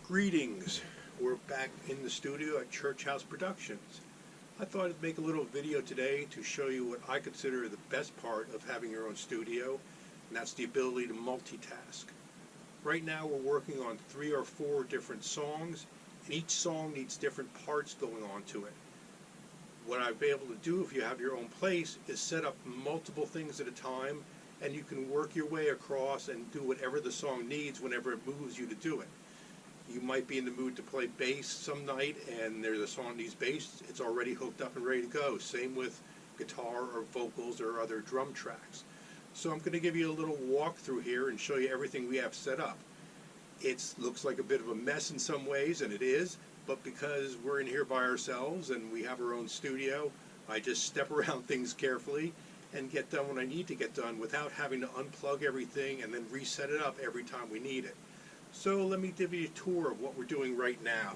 Greetings. We're back in the studio at ChurchHouse Productions. I thought I'd make a little video today to show you what I consider the best part of having your own studio, and that's the ability to multitask. Right now we're working on 3 or 4 different songs, and each song needs different parts going on to it. What I've been able to do, if you have your own place, is set up multiple things at a time, and you can work your way across and do whatever the song needs whenever it moves you to do it. You might be in the mood to play bass some night and there's a song that needs bass, it's already hooked up and ready to go. Same with guitar or vocals or other drum tracks. So I'm going to give you a little walkthrough here and show you everything we have set up. It looks like a bit of a mess in some ways, and it is, but because we're in here by ourselves and we have our own studio, I just step around things carefully and get done what I need to get done without having to unplug everything and then reset it up every time we need it. So let me give you a tour of what we're doing right now.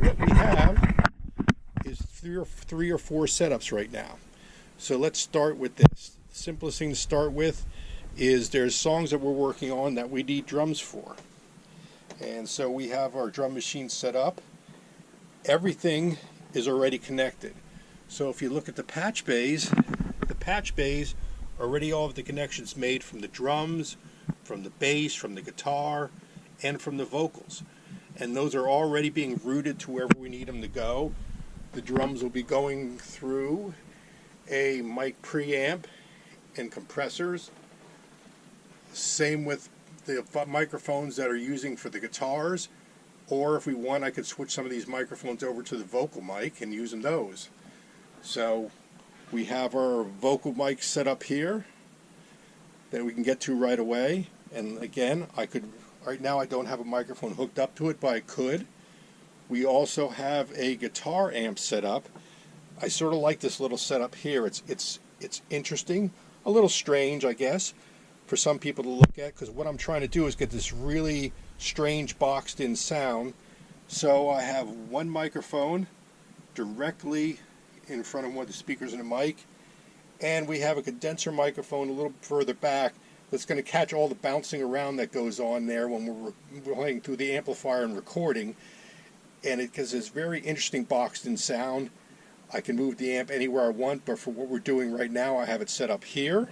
What we have is three or four setups right now. So let's start with this. The simplest thing to start with is there's songs that we're working on that we need drums for. And so we have our drum machine set up. Everything is already connected. So if you look at the patch bays already all of the connections made from the drums, from the bass, from the guitar, and from the vocals. And those are already being routed to wherever we need them to go. The drums will be going through a mic preamp and compressors. Same with the microphones that are using for the guitars. Or if we want, I could switch some of these microphones over to the vocal mic and using those. So we have our vocal mic set up here that we can get to right away. And again, right now I don't have a microphone hooked up to it, but I could. We also have a guitar amp set up. I sort of like this little setup here. It's interesting, a little strange, I guess, for some people to look at, because what I'm trying to do is get this really strange boxed in sound. So I have one microphone directly in front of one of the speakers and a mic, and we have a condenser microphone a little further back that's going to catch all the bouncing around that goes on there when we're playing through the amplifier and recording. And because it's very interesting boxed in sound, I can move the amp anywhere I want, but for what we're doing right now I have it set up here.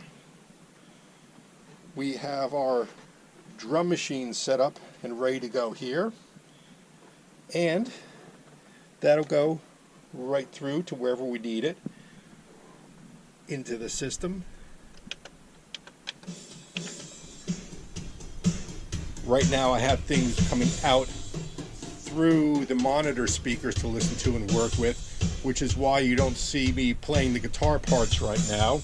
We have our drum machine set up and ready to go here, and that'll go right through to wherever we need it into the system. Right now I have things coming out through the monitor speakers to listen to and work with, which is why you don't see me playing the guitar parts right now,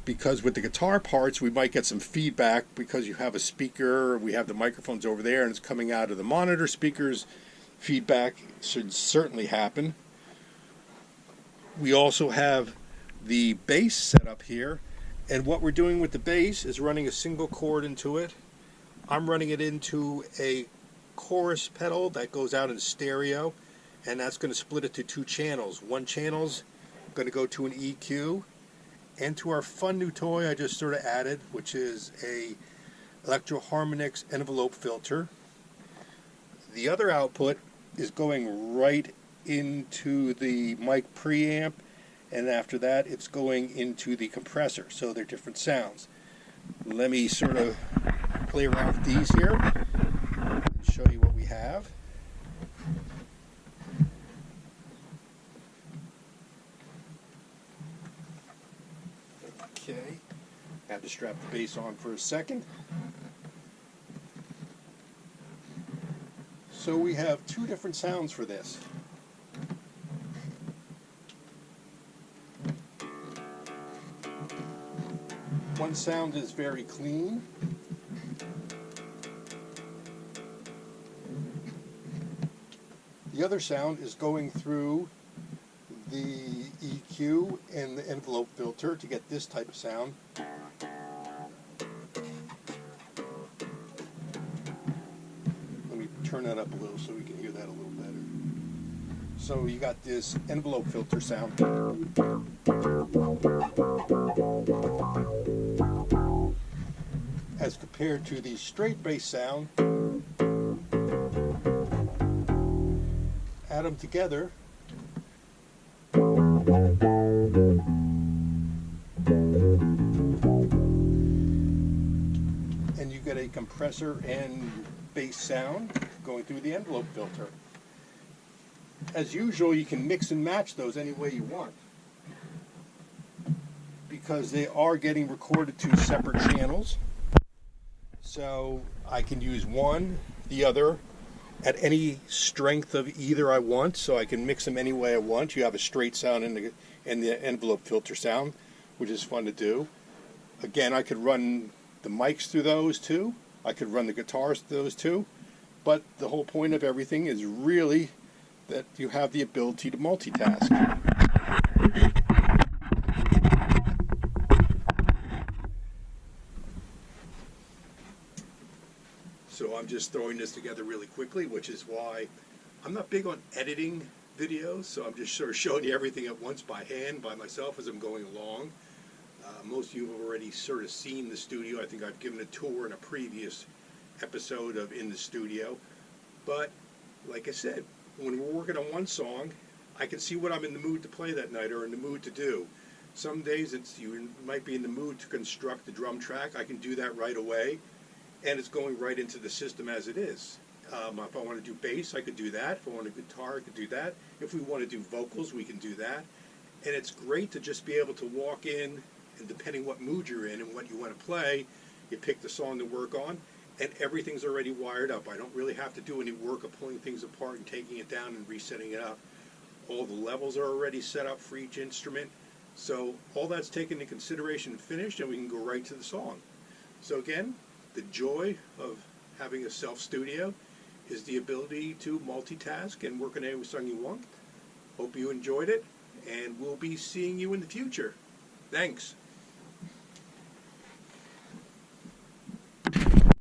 because with the guitar parts we might get some feedback because you have a speaker, we have the microphones over there and it's coming out of the monitor speakers. Feedback should certainly happen. We also have the bass set up here, and what we're doing with the bass is running a single cord into it. I'm running it into a chorus pedal that goes out in stereo, and that's going to split it to 2 channels. One channel's going to go to an EQ, and to our fun new toy I just sort of added, which is a Electro-Harmonix envelope filter. The other output is going right into the mic preamp, and after that it's going into the compressor, so they're different sounds. Let me sort of play around with these here and show you what we have. Okay, I have to strap the bass on for a second. So we have 2 different sounds for this. One sound is very clean. The other sound is going through the EQ and the envelope filter to get this type of sound. Let me turn that up a little so we can hear that a little better. So you got this envelope filter sound. compared to the straight bass sound, add them together, and you get a compressor and bass sound going through the envelope filter. As usual, you can mix and match those any way you want, because they are getting recorded to separate channels. So I can use one, the other, at any strength of either I want, so I can mix them any way I want. You have a straight sound and the envelope filter sound, which is fun to do. Again, I could run the mics through those too. I could run the guitars through those too. But the whole point of everything is really that you have the ability to multitask. So I'm just throwing this together really quickly, which is why I'm not big on editing videos, so I'm just sort of showing you everything at once by hand, by myself, as I'm going along. Most of you have already sort of seen the studio. I think I've given a tour in a previous episode of In the Studio. But, like I said, when we're working on one song, I can see what I'm in the mood to play that night or in the mood to do. Some days you might be in the mood to construct the drum track. I can do that right away, and it's going right into the system as it is. If I want to do bass, I could do that. If I want a guitar, I could do that. If we want to do vocals, we can do that. And it's great to just be able to walk in, and depending what mood you're in and what you want to play, you pick the song to work on, and everything's already wired up. I don't really have to do any work of pulling things apart and taking it down and resetting it up. All the levels are already set up for each instrument. So all that's taken into consideration and finished, and we can go right to the song. So again, the joy of having a self-studio is the ability to multitask and work on any song you want. Hope you enjoyed it, and we'll be seeing you in the future. Thanks.